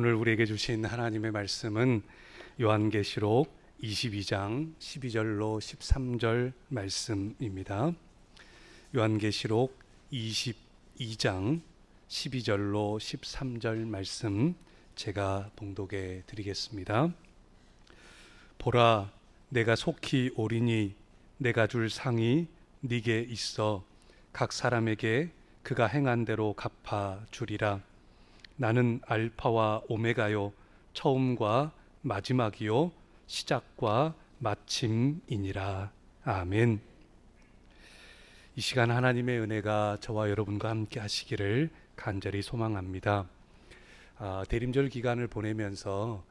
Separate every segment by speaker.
Speaker 1: 오늘 우리에게 주신 하나님의 말씀은 요한계시록 22장 12절로 13절 말씀입니다. 요한계시록 22장 12절로 13절 말씀 제가 봉독해 드리겠습니다. 보라, 내가 속히 오리니 내가 줄 상이 네게 있어 각 사람에게 그가 행한 대로 갚아 주리라. 나는 알파와 오메가요, 처음과 마지막이요, 시작과 마침이니라. 아멘. 이 시간 하나님의 은혜가 저와 여러분과 함께 하시기를 간절히 소망합니다. 대림절 기간을 보내면서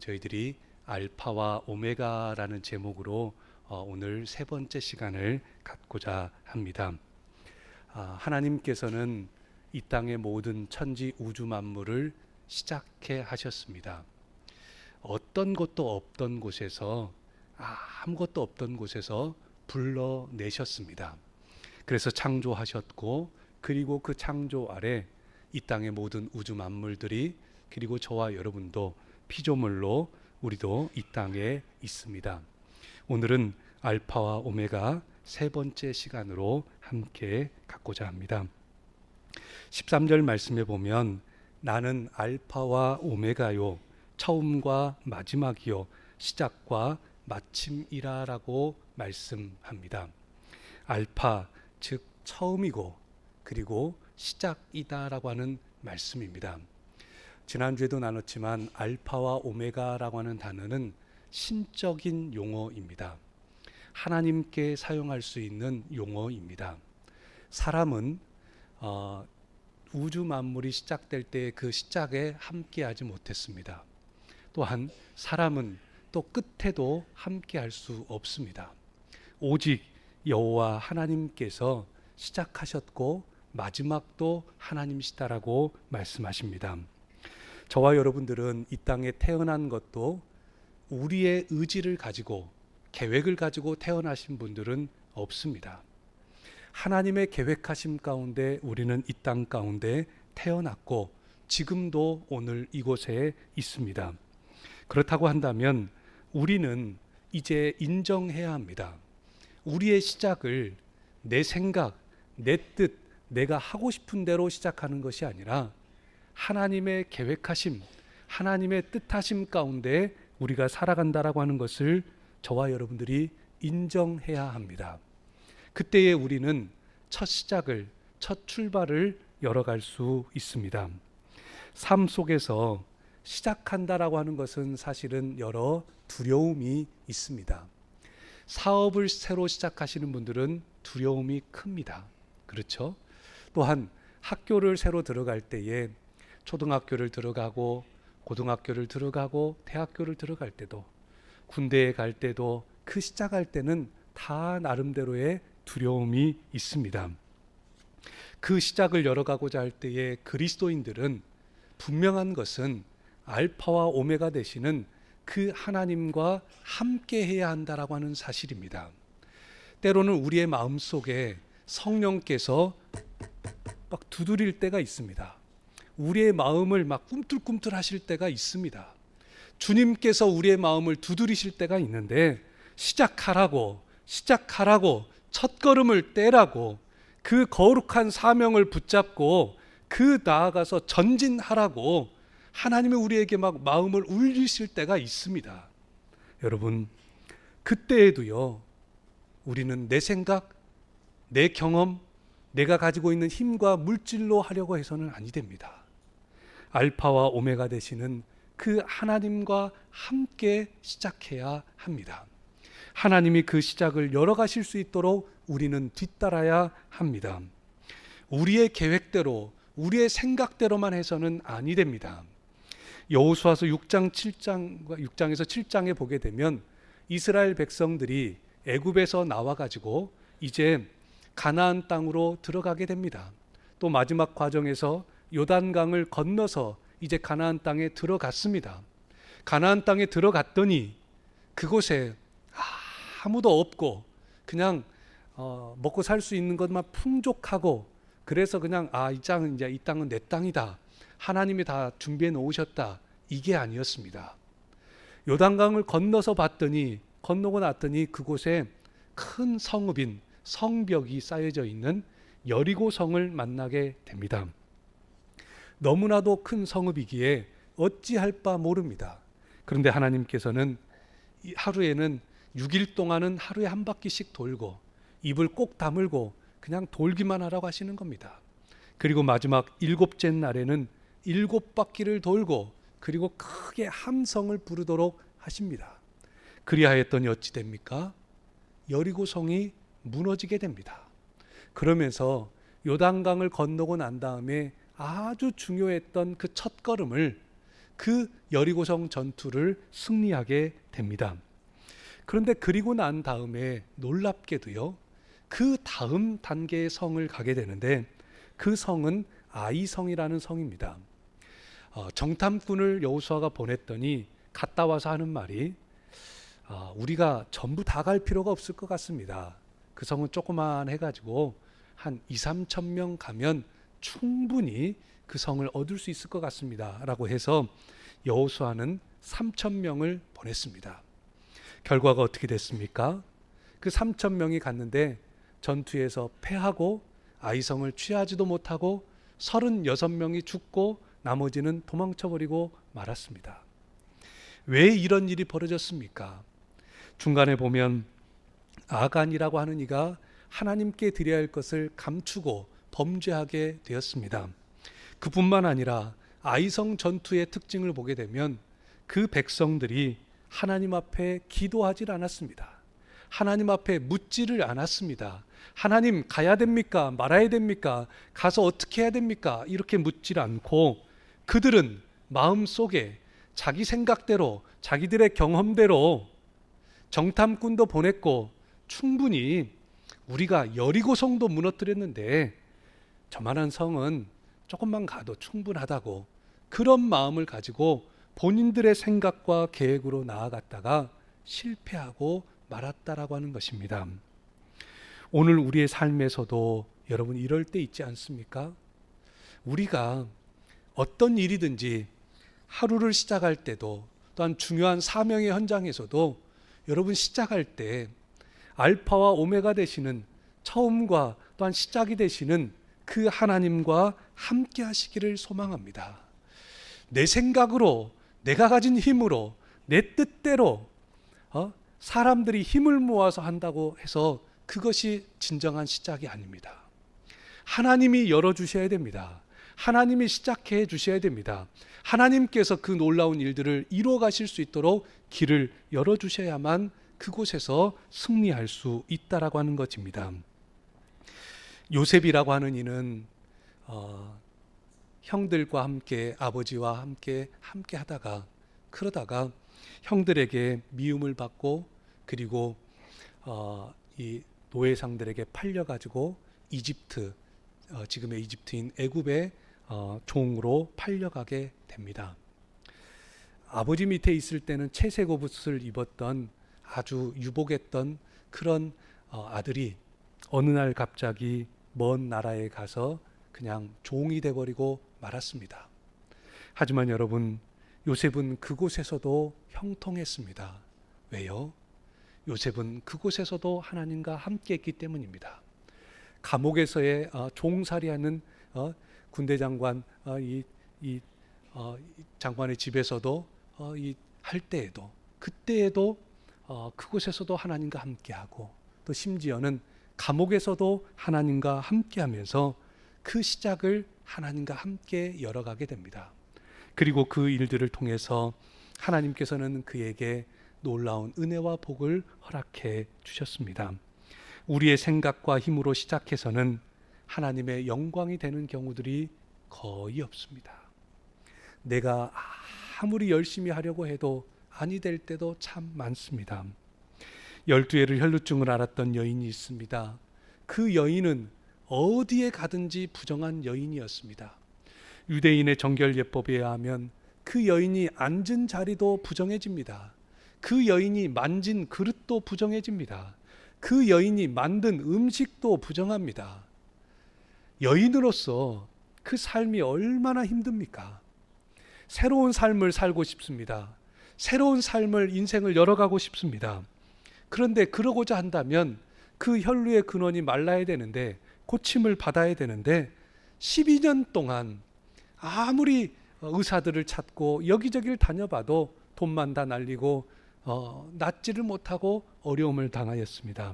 Speaker 1: 저희들이 알파와 오메가라는 제목으로 오늘 세 번째 시간을 갖고자 합니다. 하나님께서는 이 땅의 모든 천지 우주 만물을 시작해 하셨습니다. 어떤 것도 없던 곳에서, 아무것도 없던 곳에서 불러내셨습니다. 그래서 창조하셨고, 그리고 그 창조 아래 이 땅의 모든 우주 만물들이, 그리고 저와 여러분도 피조물로 우리도 이 땅에 있습니다. 오늘은 알파와 오메가 세 번째 시간으로 함께 갖고자 합니다. 13절 말씀에 보면 나는 알파와 오메가요, 처음과 마지막이요, 시작과 마침이라 라고 말씀합니다. 알파, 즉 처음이고 그리고 시작이다 라고 하는 말씀입니다. 지난주에도 나눴지만 알파와 오메가라고 하는 단어는 신적인 용어입니다. 하나님께 사용할 수 있는 용어입니다. 사람은 우주 만물이 시작될 때 그 시작에 함께하지 못했습니다. 또한 사람은 또 끝에도 함께할 수 없습니다. 오직 여호와 하나님께서 시작하셨고 마지막도 하나님이시다라고 말씀하십니다. 저와 여러분들은 이 땅에 태어난 것도 우리의 의지를 가지고 계획을 가지고 태어나신 분들은 없습니다. 하나님의 계획하심 가운데 우리는 이 땅 가운데 태어났고 지금도 오늘 이곳에 있습니다. 그렇다고 한다면 우리는 이제 인정해야 합니다. 우리의 시작을 내 생각, 내 뜻, 내가 하고 싶은 대로 시작하는 것이 아니라 하나님의 계획하심, 하나님의 뜻하심 가운데 우리가 살아간다라고 하는 것을 저와 여러분들이 인정해야 합니다. 그때에 우리는 첫 시작을, 첫 출발을 열어갈 수 있습니다. 삶 속에서 시작한다라고 하는 것은 사실은 여러 두려움이 있습니다. 사업을 새로 시작하시는 분들은 두려움이 큽니다. 그렇죠? 또한 학교를 새로 들어갈 때에 초등학교를 들어가고 고등학교를 들어가고 대학교를 들어갈 때도 군대에 갈 때도 그 시작할 때는 다 나름대로의 두려움이 있습니다. 그 시작을 열어가고자 할 때에 그리스도인들은 분명한 것은 알파와 오메가 되시는 그 하나님과 함께 해야 한다라고 하는 사실입니다. 때로는 우리의 마음속에 성령께서 막 두드릴 때가 있습니다. 우리의 마음을 막 꿈틀꿈틀 하실 때가 있습니다. 주님께서 우리의 마음을 두드리실 때가 있는데 시작하라고 첫걸음을 떼라고 그 거룩한 사명을 붙잡고 그 나아가서 전진하라고 하나님이 우리에게 막 마음을 울리실 때가 있습니다. 여러분, 그때에도요, 우리는 내 생각, 내 경험, 내가 가지고 있는 힘과 물질로 하려고 해서는 아니 됩니다. 알파와 오메가 되시는 그 하나님과 함께 시작해야 합니다. 하나님이 그 시작을 열어가실 수 있도록 우리는 뒤따라야 합니다. 우리의 계획대로, 우리의 생각대로만 해서는 아니 됩니다. 여호수아서 6장에서 7장에 보게 되면 이스라엘 백성들이 애굽에서 나와가지고 이제 가나안 땅으로 들어가게 됩니다. 또 마지막 과정에서 요단강을 건너서 이제 가나안 땅에 들어갔습니다. 가나안 땅에 들어갔더니 그곳에 아무도 없고 그냥 먹고 살 수 있는 것만 풍족하고 그래서 그냥 이 땅은 내 땅이다 하나님이 다 준비해 놓으셨다, 이게 아니었습니다. 요단강을 건너고 났더니 그곳에 큰 성읍인 성벽이 쌓여져 있는 여리고성을 만나게 됩니다. 너무나도 큰 성읍이기에 어찌할 바 모릅니다. 그런데 하나님께서는 하루에는 6일 동안은 하루에 한 바퀴씩 돌고 입을 꼭 다물고 그냥 돌기만 하라고 하시는 겁니다. 그리고 마지막 7째 날에는 7바퀴를 돌고 그리고 크게 함성을 부르도록 하십니다. 그리하였더니 어찌 됩니까? 여리고성이 무너지게 됩니다. 그러면서 요단강을 건너고 난 다음에 아주 중요했던 그 첫걸음을, 그 여리고성 전투를 승리하게 됩니다. 그런데 그리고 난 다음에 놀랍게도요, 그 다음 단계의 성을 가게 되는데 그 성은 아이성이라는 성입니다. 정탐꾼을 여호수아가 보냈더니 갔다 와서 하는 말이 우리가 전부 다 갈 필요가 없을 것 같습니다. 그 성은 조그만 해가지고 한 2-3천 명 가면 충분히 그 성을 얻을 수 있을 것 같습니다 라고 해서 여호수아는 3,000명을 보냈습니다. 결과가 어떻게 됐습니까? 그 3,000명이 갔는데 전투에서 패하고 아이성을 취하지도 못하고 36명이 죽고 나머지는 도망쳐버리고 말았습니다. 왜 이런 일이 벌어졌습니까? 중간에 보면 아간이라고 하는 이가 하나님께 드려야 할 것을 감추고 범죄하게 되었습니다. 그뿐만 아니라 아이성 전투의 특징을 보게 되면 그 백성들이 하나님 앞에 기도하지 않았습니다. 하나님 앞에 묻지를 않았습니다. 하나님 가야 됩니까? 말아야 됩니까? 가서 어떻게 해야 됩니까? 이렇게 묻질 않고 그들은 마음속에 자기 생각대로 자기들의 경험대로 정탐꾼도 보냈고 충분히 우리가 여리고성도 무너뜨렸는데 저만한 성은 조금만 가도 충분하다고, 그런 마음을 가지고 본인들의 생각과 계획으로 나아갔다가 실패하고 말았다라고 하는 것입니다. 오늘 우리의 삶에서도 여러분 이럴 때 있지 않습니까? 우리가 어떤 일이든지 하루를 시작할 때도 또한 중요한 사명의 현장에서도 여러분 시작할 때 알파와 오메가 되시는 처음과 또한 시작이 되시는 그 하나님과 함께 하시기를 소망합니다. 내 생각으로, 내가 가진 힘으로, 내 뜻대로 사람들이 힘을 모아서 한다고 해서 그것이 진정한 시작이 아닙니다. 하나님이 열어주셔야 됩니다. 하나님이 시작해 주셔야 됩니다. 하나님께서 그 놀라운 일들을 이루어 가실 수 있도록 길을 열어주셔야만 그곳에서 승리할 수 있다라고 하는 것입니다. 요셉이라고 하는 이는 형들과 함께, 아버지와 함께 하다가 그러다가 형들에게 미움을 받고 그리고 이 노예상들에게 팔려가지고 이집트, 지금의 이집트인 애굽의 종으로 팔려가게 됩니다. 아버지 밑에 있을 때는 채색 옷을 입었던 아주 유복했던 그런 아들이 어느 날 갑자기 먼 나라에 가서 그냥 종이 돼버리고 말았습니다. 하지만 여러분, 요셉은 그곳에서도 형통했습니다. 왜요? 요셉은 그곳에서도 하나님과 함께 했기 때문입니다. 감옥에서의 종살이하는 군대 장관, 이 장관의 집에서도 할 때에도, 그때에도 그곳에서도 하나님과 함께하고 또 심지어는 감옥에서도 하나님과 함께하면서 그 시작을 하나님과 함께 열어가게 됩니다. 그리고 그 일들을 통해서 하나님께서는 그에게 놀라운 은혜와 복을 허락해 주셨습니다. 우리의 생각과 힘으로 시작해서는 하나님의 영광이 되는 경우들이 거의 없습니다. 내가 아무리 열심히 하려고 해도 아니 될 때도 참 많습니다. 12해를 혈루증을 앓았던 여인이 있습니다. 그 여인은 어디에 가든지 부정한 여인이었습니다. 유대인의 정결예법에 의하면 그 여인이 앉은 자리도 부정해집니다. 그 여인이 만진 그릇도 부정해집니다. 그 여인이 만든 음식도 부정합니다. 여인으로서 그 삶이 얼마나 힘듭니까? 새로운 삶을 살고 싶습니다. 새로운 삶을, 인생을 열어가고 싶습니다. 그런데 그러고자 한다면 그 혈루의 근원이 말라야 되는데, 고침을 받아야 되는데, 12년 동안 아무리 의사들을 찾고 여기저기를 다녀봐도 돈만 다 날리고 낫지를 못하고 어려움을 당하였습니다.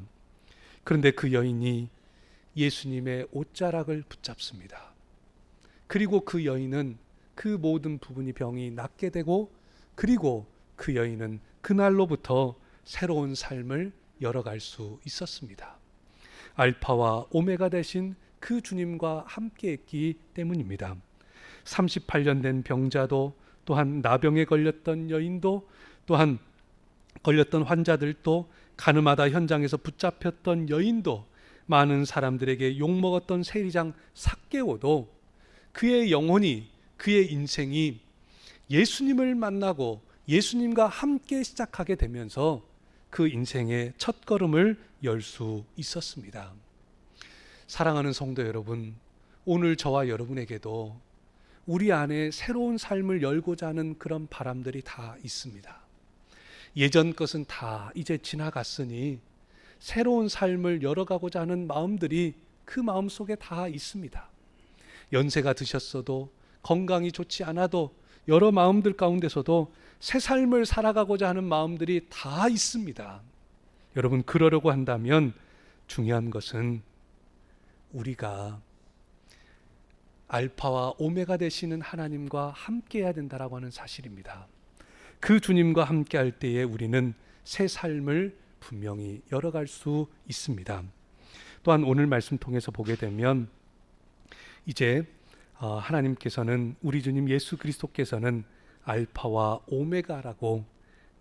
Speaker 1: 그런데 그 여인이 예수님의 옷자락을 붙잡습니다. 그리고 그 여인은 그 모든 부분이 병이 낫게 되고, 그리고 그 여인은 그날로부터 새로운 삶을 열어갈 수 있었습니다. 알파와 오메가 되신 그 주님과 함께 했기 때문입니다. 38년 된 병자도, 또한 나병에 걸렸던 여인도, 또한 걸렸던 환자들도, 가늠하다 현장에서 붙잡혔던 여인도, 많은 사람들에게 욕먹었던 세리장 삭개오도 그의 영혼이, 그의 인생이 예수님을 만나고 예수님과 함께 시작하게 되면서 그 인생의 첫걸음을 열 수 있었습니다. 사랑하는 성도 여러분, 오늘 저와 여러분에게도 우리 안에 새로운 삶을 열고자 하는 그런 바람들이 다 있습니다. 예전 것은 다 이제 지나갔으니 새로운 삶을 열어가고자 하는 마음들이 그 마음 속에 다 있습니다. 연세가 드셨어도, 건강이 좋지 않아도, 여러 마음들 가운데서도 새 삶을 살아가고자 하는 마음들이 다 있습니다. 여러분, 그러려고 한다면 중요한 것은 우리가 알파와 오메가 되시는 하나님과 함께 해야 된다라고 하는 사실입니다. 그 주님과 함께 할 때에 우리는 새 삶을 분명히 열어갈 수 있습니다. 또한 오늘 말씀 통해서 보게 되면 이제 하나님께서는, 우리 주님 예수 그리스도께서는 알파와 오메가라고,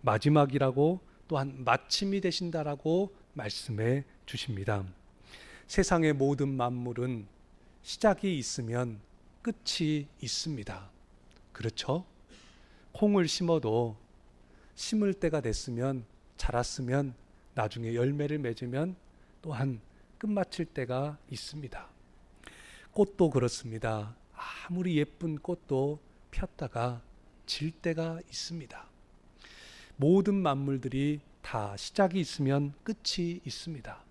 Speaker 1: 마지막이라고, 또한 마침이 되신다라고 말씀해 주십니다. 세상의 모든 만물은 시작이 있으면 끝이 있습니다. 그렇죠? 콩을 심어도 심을 때가 됐으면, 자랐으면, 나중에 열매를 맺으면 또한 끝마칠 때가 있습니다. 꽃도 그렇습니다. 아무리 예쁜 꽃도 폈다가 질 때가 있습니다. 모든 만물들이 다 시작이 있으면 끝이 있습니다.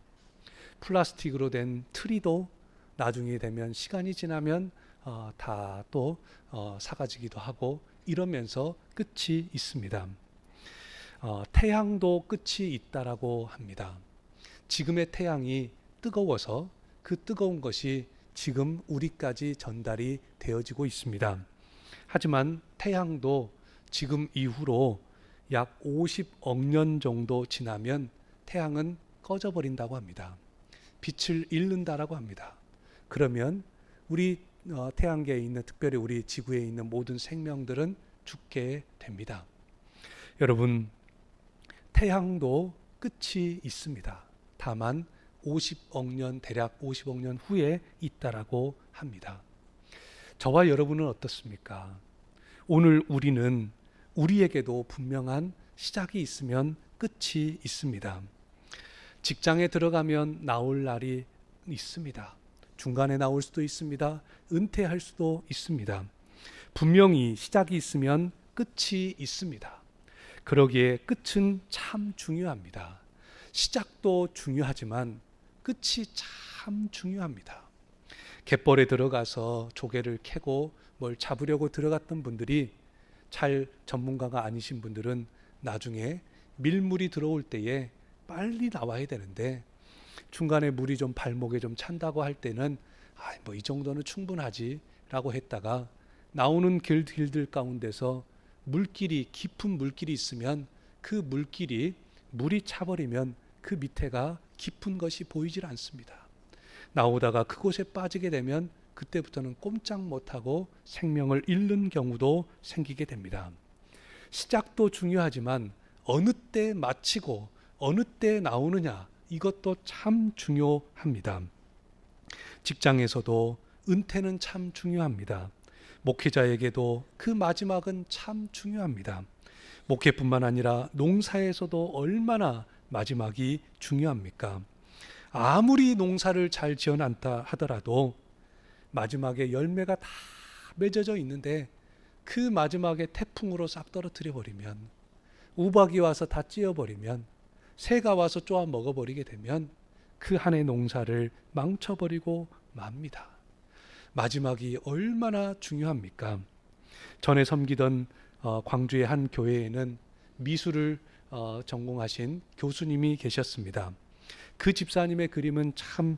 Speaker 1: 플라스틱으로 된 트리도 나중에 되면, 시간이 지나면 다 또 사라지기도 하고 이러면서 끝이 있습니다. 태양도 끝이 있다라고 합니다. 지금의 태양이 뜨거워서 그 뜨거운 것이 지금 우리까지 전달이 되어지고 있습니다. 하지만 태양도 지금 이후로 약 50억 년 정도 지나면 태양은 꺼져버린다고 합니다. 빛을 잃는다라고 합니다. 그러면 우리 태양계에 있는, 특별히 우리 지구에 있는 모든 생명들은 죽게 됩니다. 여러분, 태양도 끝이 있습니다. 다만 50억 년, 대략 50억 년 후에 있다라고 합니다. 저와 여러분은 어떻습니까? 오늘 우리는, 우리에게도 분명한 시작이 있으면 끝이 있습니다. 직장에 들어가면 나올 날이 있습니다. 중간에 나올 수도 있습니다. 은퇴할 수도 있습니다. 분명히 시작이 있으면 끝이 있습니다. 그러기에 끝은 참 중요합니다. 시작도 중요하지만 끝이 참 중요합니다. 갯벌에 들어가서 조개를 캐고 뭘 잡으려고 들어갔던 분들이, 잘 전문가가 아니신 분들은 나중에 밀물이 들어올 때에 빨리 나와야 되는데, 중간에 물이 좀 발목에 좀 찬다고 할 때는 뭐 이 정도는 충분하지 라고 했다가, 나오는 길들 가운데서 물길이, 깊은 물길이 있으면 그 물길이, 물이 차버리면 그 밑에가 깊은 것이 보이질 않습니다. 나오다가 그곳에 빠지게 되면 그때부터는 꼼짝 못하고 생명을 잃는 경우도 생기게 됩니다. 시작도 중요하지만 어느 때 마치고 어느 때 나오느냐, 이것도 참 중요합니다. 직장에서도 은퇴는 참 중요합니다. 목회자에게도 그 마지막은 참 중요합니다. 목회뿐만 아니라 농사에서도 얼마나 마지막이 중요합니까? 아무리 농사를 잘 지어놨다 하더라도 마지막에 열매가 다 맺어져 있는데 그 마지막에 태풍으로 싹 떨어뜨려 버리면, 우박이 와서 다 찧어버리면, 새가 와서 쪼아 먹어버리게 되면 그 한 해 농사를 망쳐버리고 맙니다. 마지막이 얼마나 중요합니까? 전에 섬기던 광주의 한 교회에는 미술을 전공하신 교수님이 계셨습니다. 그 집사님의 그림은 참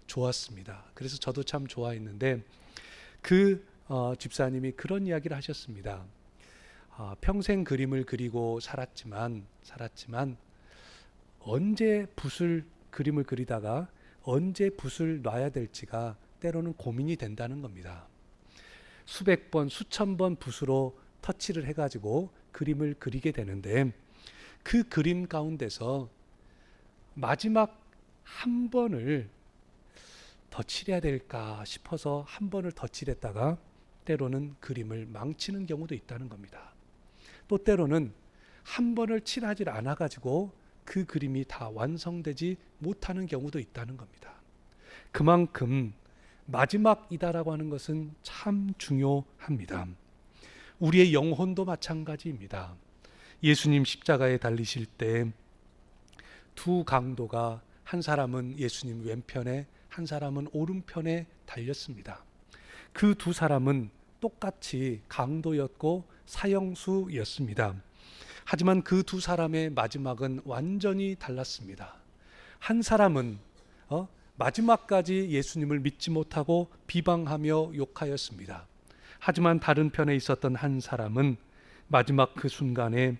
Speaker 1: 좋았습니다. 그래서 저도 참 좋아했는데 그 집사님이 그런 이야기를 하셨습니다. 평생 그림을 그리고 살았지만 언제 그림을 그리다가 언제 붓을 놔야 될지가 때로는 고민이 된다는 겁니다. 수백 번, 수천 번 붓으로 터치를 해가지고 그림을 그리게 되는데 그 그림 가운데서 마지막 한 번을 더 칠해야 될까 싶어서 한 번을 더 칠했다가 때로는 그림을 망치는 경우도 있다는 겁니다. 또 때로는 한 번을 칠하지 않아 가지고 그 그림이 다 완성되지 못하는 경우도 있다는 겁니다. 그만큼 마지막이다라고 하는 것은 참 중요합니다. 우리의 영혼도 마찬가지입니다. 예수님 십자가에 달리실 때 두 강도가, 한 사람은 예수님 왼편에, 한 사람은 오른편에 달렸습니다. 그 두 사람은 똑같이 강도였고 사형수였습니다. 하지만 그 두 사람의 마지막은 완전히 달랐습니다. 한 사람은 마지막까지 예수님을 믿지 못하고 비방하며 욕하였습니다. 하지만 다른 편에 있었던 한 사람은 마지막 그 순간에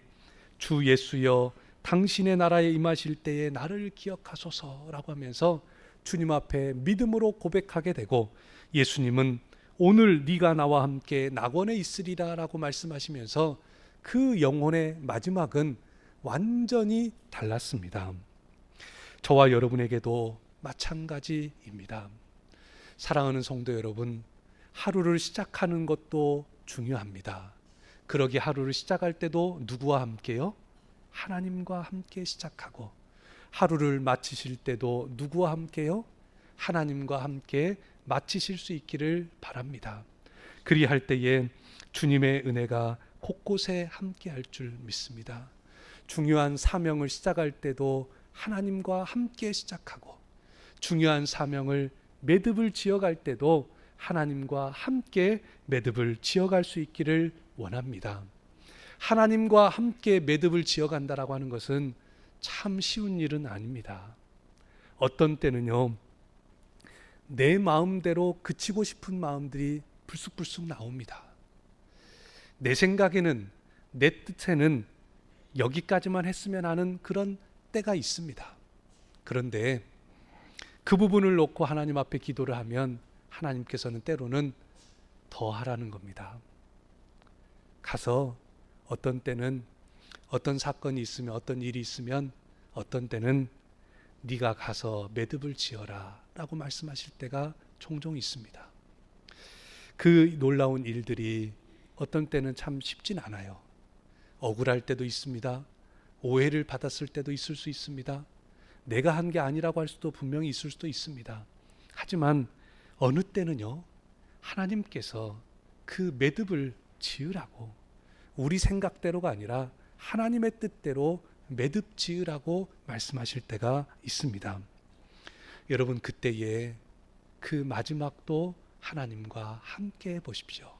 Speaker 1: 주 예수여 당신의 나라에 임하실 때에 나를 기억하소서라고 하면서 주님 앞에 믿음으로 고백하게 되고, 예수님은 오늘 네가 나와 함께 낙원에 있으리라 라고 말씀하시면서 그 영혼의 마지막은 완전히 달랐습니다. 저와 여러분에게도 마찬가지입니다. 사랑하는 성도 여러분, 하루를 시작하는 것도 중요합니다. 그러기 하루를 시작할 때도 누구와 함께요? 하나님과 함께 시작하고, 하루를 마치실 때도 누구와 함께요? 하나님과 함께 마치실 수 있기를 바랍니다. 그리할 때에 주님의 은혜가 곳곳에 함께 할 줄 믿습니다. 중요한 사명을 시작할 때도 하나님과 함께 시작하고, 중요한 사명을 매듭을 지어갈 때도 하나님과 함께 매듭을 지어갈 수 있기를 원합니다. 하나님과 함께 매듭을 지어간다라고 하는 것은 참 쉬운 일은 아닙니다. 어떤 때는요, 내 마음대로 그치고 싶은 마음들이 불쑥불쑥 나옵니다. 내 생각에는, 내 뜻에는 여기까지만 했으면 하는 그런 때가 있습니다. 그런데 그 부분을 놓고 하나님 앞에 기도를 하면 하나님께서는 때로는 더 하라는 겁니다. 가서 어떤 때는 어떤 사건이 있으면, 어떤 일이 있으면 어떤 때는 네가 가서 매듭을 지어라 라고 말씀하실 때가 종종 있습니다. 그 놀라운 일들이 어떤 때는 참 쉽진 않아요. 억울할 때도 있습니다. 오해를 받았을 때도 있을 수 있습니다. 내가 한 게 아니라고 할 수도 분명히 있을 수도 있습니다. 하지만 어느 때는요, 하나님께서 그 매듭을 지으라고, 우리 생각대로가 아니라 하나님의 뜻대로 매듭 지으라고 말씀하실 때가 있습니다. 여러분, 그때에 그 마지막도 하나님과 함께 보십시오.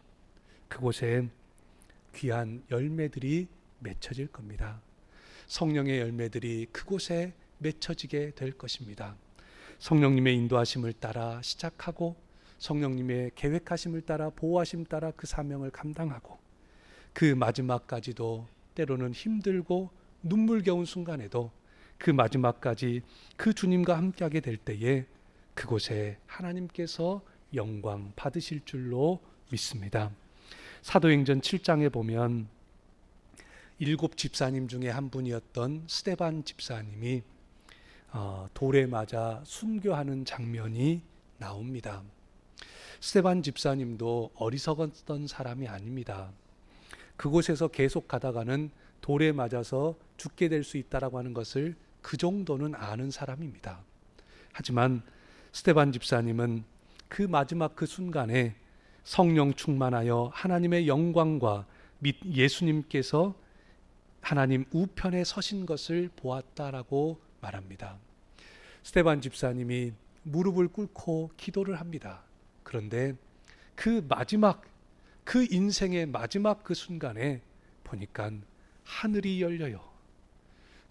Speaker 1: 그곳에 귀한 열매들이 맺혀질 겁니다. 성령의 열매들이 그곳에 맺혀지게 될 것입니다. 성령님의 인도하심을 따라 시작하고, 성령님의 계획하심을 따라, 보호하심 따라 그 사명을 감당하고, 그 마지막까지도 때로는 힘들고 눈물겨운 순간에도 그 마지막까지 그 주님과 함께하게 될 때에 그곳에 하나님께서 영광 받으실 줄로 믿습니다. 사도행전 7장에 보면 7 집사님 중에 한 분이었던 스데반 집사님이 돌에 맞아 순교하는 장면이 나옵니다. 스데반 집사님도 어리석었던 사람이 아닙니다. 그곳에서 계속 가다가는 돌에 맞아서 죽게 될 수 있다라고 하는 것을 그 정도는 아는 사람입니다. 하지만 스데반 집사님은 그 마지막 그 순간에 성령 충만하여 하나님의 영광과 및 예수님께서 하나님 우편에 서신 것을 보았다라고 말합니다. 스데반 집사님이 무릎을 꿇고 기도를 합니다. 그런데 그 마지막, 그 인생의 마지막 그 순간에 보니까 하늘이 열려요.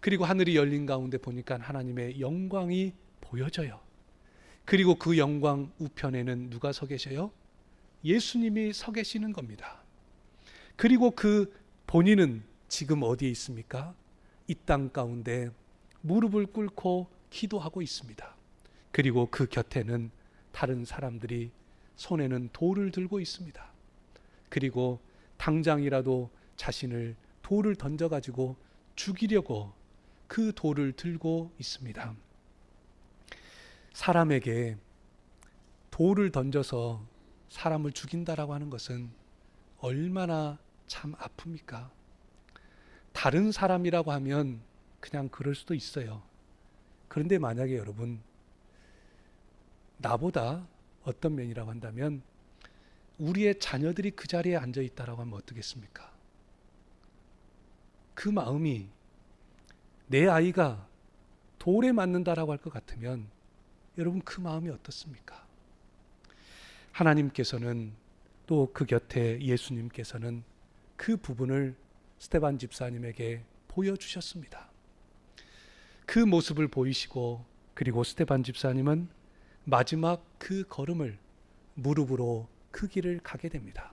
Speaker 1: 그리고 하늘이 열린 가운데 보니까 하나님의 영광이 보여져요. 그리고 그 영광 우편에는 누가 서 계셔요? 예수님이 서 계시는 겁니다. 그리고 그 본인은 지금 어디에 있습니까? 이 땅 가운데 무릎을 꿇고 기도하고 있습니다. 그리고 그 곁에는 다른 사람들이 손에는 돌을 들고 있습니다. 그리고 당장이라도 자신을 돌을 던져가지고 죽이려고 그 돌을 들고 있습니다. 사람에게 돌을 던져서 사람을 죽인다라고 하는 것은 얼마나 참 아픕니까? 다른 사람이라고 하면 그냥 그럴 수도 있어요. 그런데 만약에 여러분, 나보다 어떤 면이라고 한다면 우리의 자녀들이 그 자리에 앉아 있다라고 하면 어떻겠습니까? 그 마음이 내 아이가 돌에 맞는다라고 할 것 같으면 여러분 그 마음이 어떻습니까? 하나님께서는 또 그 곁에 예수님께서는 그 부분을 스데반 집사님에게 보여주셨습니다. 그 모습을 보이시고 그리고 스데반 집사님은 마지막 그 걸음을 무릎으로 그 길을 가게 됩니다.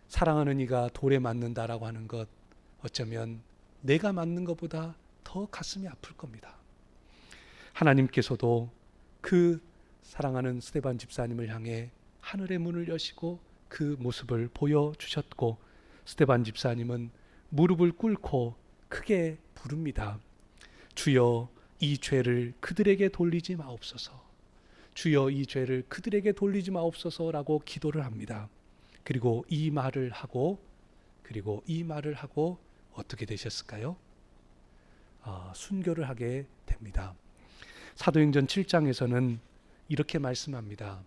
Speaker 1: 사랑하는 이가 돌에 맞는다라고 하는 것, 어쩌면 내가 맞는 것보다 더 가슴이 아플 겁니다. 하나님께서도 그 사랑하는 스데반 집사님을 향해 하늘의 문을 여시고 그 모습을 보여주셨고, 스데반 집사님은 무릎을 꿇고 크게 부릅니다. 주여, 이 죄를 그들에게 돌리지 마옵소서. 주여, 이 죄를 그들에게 돌리지 마옵소서라고 기도를 합니다. 그리고 이 말을 하고 어떻게 되셨을까요? 순교를 하게 됩니다. 사도행전 7장에서는 이렇게 말씀합니다.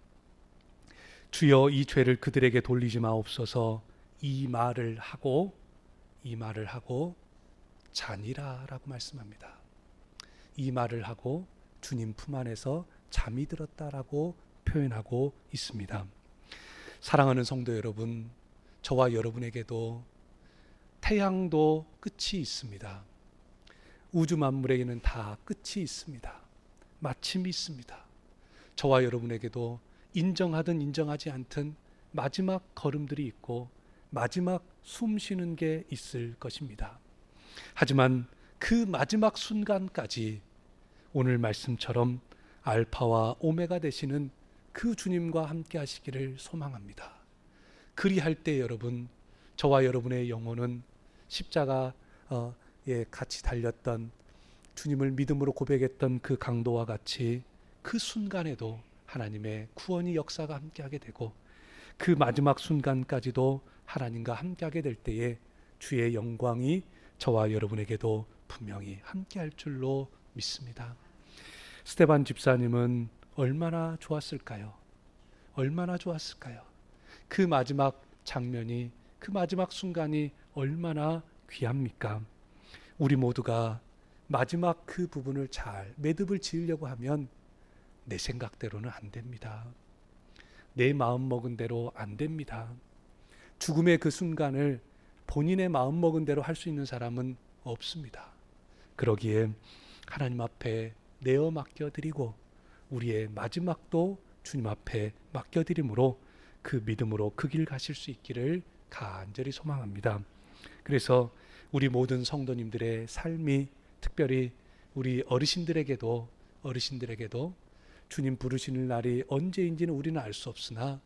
Speaker 1: 주여, 이 죄를 그들에게 돌리지 마옵소서. 이 말을 하고 자니라라고 말씀합니다. 이 말을 하고 주님 품 안에서 잠이 들었다라고 표현하고 있습니다. 사랑하는 성도 여러분, 저와 여러분에게도 태양도 끝이 있습니다. 우주 만물에게는 다 끝이 있습니다. 마침이 있습니다. 저와 여러분에게도 인정하든 인정하지 않든 마지막 걸음들이 있고 마지막 숨 쉬는 게 있을 것입니다. 하지만 그 마지막 순간까지 오늘 말씀처럼 알파와 오메가 되시는 그 주님과 함께 하시기를 소망합니다. 그리할 때 여러분, 저와 여러분의 영혼은 십자가에 같이 달렸던, 주님을 믿음으로 고백했던 그 강도와 같이 그 순간에도 하나님의 구원의 역사가 함께하게 되고, 그 마지막 순간까지도 하나님과 함께하게 될 때에 주의 영광이 저와 여러분에게도 분명히 함께할 줄로 믿습니다. 스데반 집사님은 얼마나 좋았을까요? 얼마나 좋았을까요? 그 마지막 장면이, 그 마지막 순간이 얼마나 귀합니까? 우리 모두가 마지막 그 부분을 잘 매듭을 지으려고 하면 내 생각대로는 안 됩니다. 내 마음 먹은 대로 안 됩니다. 죽음의 그 순간을 본인의 마음 먹은 대로 할 수 있는 사람은 없습니다. 그러기에 하나님 앞에 내어 맡겨드리고 우리의 마지막도 주님 앞에 맡겨드림으로 그 믿음으로 그 길 가실 수 있기를 간절히 소망합니다. 그래서 우리 모든 성도님들의 삶이, 특별히 우리 어르신들에게도 주님 부르시는 날이 언제인지는 우리는 알 수 없으나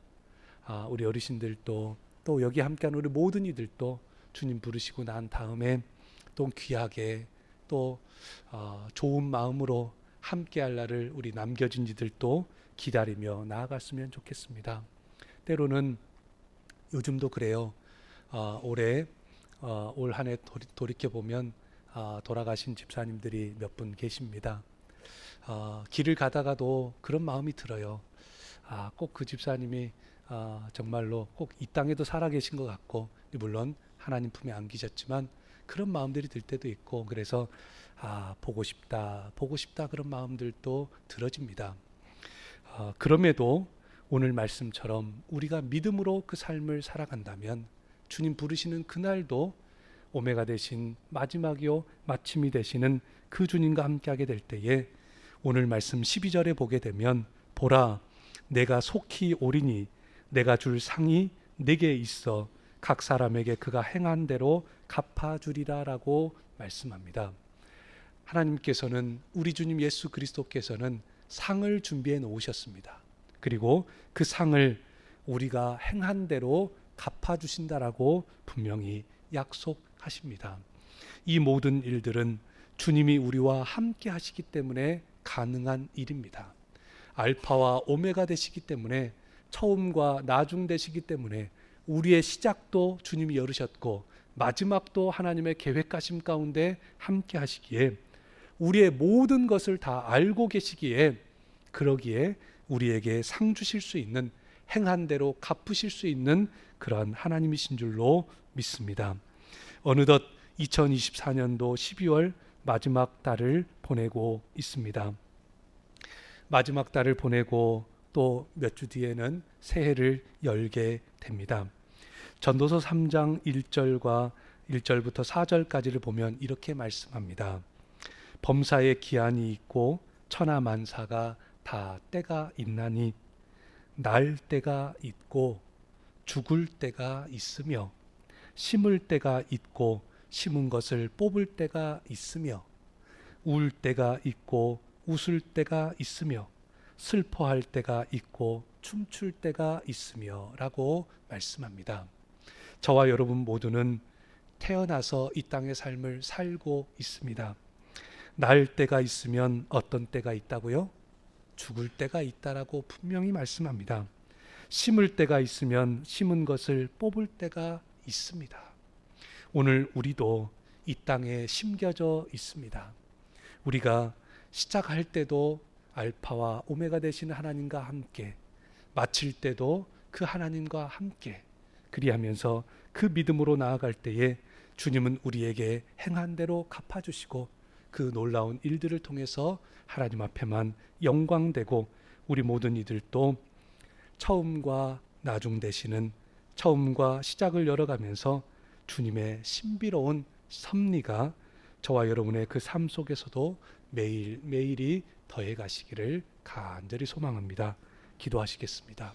Speaker 1: 우리 어르신들도 또 여기 함께하는 우리 모든 이들도 주님 부르시고 난 다음에 또 귀하게 또 좋은 마음으로 함께할 날을 우리 남겨진 이들도 기다리며 나아갔으면 좋겠습니다. 때로는 요즘도 그래요. 올해 올 한 해 돌이켜보면 돌아가신 집사님들이 몇 분 계십니다. 길을 가다가도 그런 마음이 들어요. 꼭 그 집사님이 정말로 꼭 이 땅에도 살아계신 것 같고, 물론 하나님 품에 안기셨지만 그런 마음들이 들 때도 있고, 그래서 보고 싶다 그런 마음들도 들어집니다. 그럼에도 오늘 말씀처럼 우리가 믿음으로 그 삶을 살아간다면 주님 부르시는 그날도 오메가 되신 마지막이요 마침이 되시는 그 주님과 함께하게 될 때에 오늘 말씀 12절에 보게 되면 보라 내가 속히 오리니 내가 줄 상이 내게 있어 각 사람에게 그가 행한 대로 갚아주리라 라고 말씀합니다. 하나님께서는 우리 주님 예수 그리스도께서는 상을 준비해 놓으셨습니다. 그리고 그 상을 우리가 행한 대로 갚아주신다라고 분명히 약속하십니다. 이 모든 일들은 주님이 우리와 함께 하시기 때문에 가능한 일입니다. 알파와 오메가 되시기 때문에, 처음과 나중 되시기 때문에 우리의 시작도 주님이 열으셨고 마지막도 하나님의 계획하심 가운데 함께 하시기에, 우리의 모든 것을 다 알고 계시기에, 그러기에 우리에게 상 주실 수 있는, 행한 대로 갚으실 수 있는 그러한 하나님이신 줄로 믿습니다. 어느덧 2024년도 12월 마지막 달을 보내고 있습니다. 마지막 달을 보내고 또 몇 주 뒤에는 새해를 열게 됩니다. 전도서 3장 1절과 1절부터 4절까지를 보면 이렇게 말씀합니다. 범사에 기한이 있고 천하만사가 다 때가 있나니 날 때가 있고 죽을 때가 있으며 심을 때가 있고 심은 것을 뽑을 때가 있으며 울 때가 있고 웃을 때가 있으며 슬퍼할 때가 있고 춤출 때가 있으며 라고 말씀합니다. 저와 여러분 모두는 태어나서 이 땅의 삶을 살고 있습니다. 날 때가 있으면 어떤 때가 있다고요? 죽을 때가 있다라고 분명히 말씀합니다. 심을 때가 있으면 심은 것을 뽑을 때가 있습니다. 오늘 우리도 이 땅에 심겨져 있습니다. 우리가 시작할 때도 알파와 오메가 되시는 하나님과 함께, 마칠 때도 그 하나님과 함께, 그리하면서 그 믿음으로 나아갈 때에 주님은 우리에게 행한 대로 갚아주시고 그 놀라운 일들을 통해서 하나님 앞에만 영광되고, 우리 모든 이들도 처음과 나중 되시는, 처음과 시작을 열어가면서 주님의 신비로운 섭리가 저와 여러분의 그 삶 속에서도 매일매일이 더해 가시기를 간절히 소망합니다. 기도하시겠습니다.